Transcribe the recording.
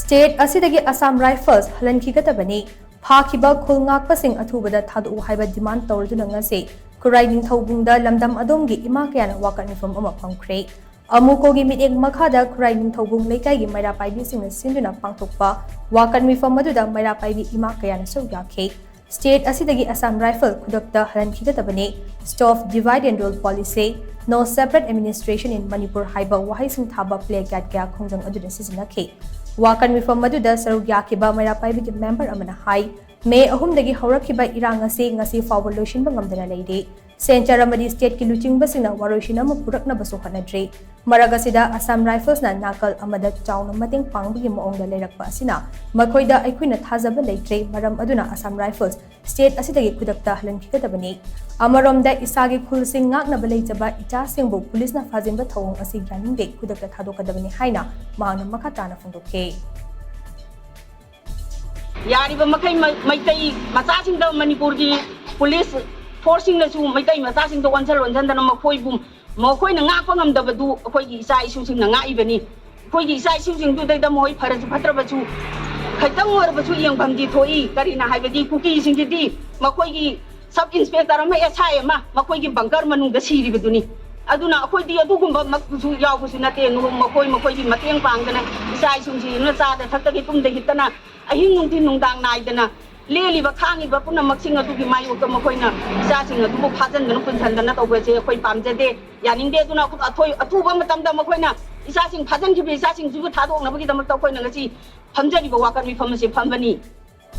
State asidagi Assam Rifles halankigatabani phakiba khulngakpasing athubada thadu haiba demand tawrduna ngase Kurai Ningthaubungda lamdam adomgi ima kayana wakat mifam ama pangkhre Amukogi miteng makhada Kurai Ningthaubung leikaigi maira paibisingna sinduna pangthokpa wakat mifam aduda maira paibi ima kayana sawyakhe State asidagi Assam Rifle khudakta halankigatabani Stop Divide and Rule Policy No Separate Administration in Manipur haiba wahaising thaba play gat kaya khongjang aduda sisinakhe Wakan mifam maduda sarug yakiba maira paibigi member amana hai May ahumdagi hawrakiba irang ngasi fawal loishin bangamdana leide Center amadi state ki luching basina waroishina mo purakna baso hanadre Maragasida Assam Rifles na nakal amada chawna mating pangbigi moongda leirakpa asina makhoida aikuina thazaba leitre maram aduna Assam Rifles state asidagi kudakta halankigatabani Amaromda isagi khulsing ngakna balaichaba icha singbo police na fazimba thawong asi gyaningde kudakta thadokadabani haina mahangna makhatana phongdokhe Yariba makai maitai masasing da Manipur ki police forcing na su maitai masasing da wansal da na makoi bum makoi na ngakpa ngamda badu akoi ki isa isu sing na ngai bani akoi ki isa isu sing du dai da moi pharasu phatra bachu khaitang war bachu yang bamdi thoi kari na haibadi kuki sing di makoi ki sub inspector ma SI ma makoi ki bunker manung da siri baduni aduna akoi di adugumba maksu yaw kusu nate no makoi ki mateng pangdana isa isu sing na sa da thakta ki tum da hitana Ahin nungtin nungdang naidana leli ba khangi ba puna maksing atu ki mayu ka makoina sa sing atu phajan dan kun than dana tawbe je khoi pamjade yaning de duna ku athoi atu ba matam da makoina isa sing phajan ki be isa sing ju thadok na ba ki dam taw khoi na ngasi phamjari ba wakan mi phamse phambani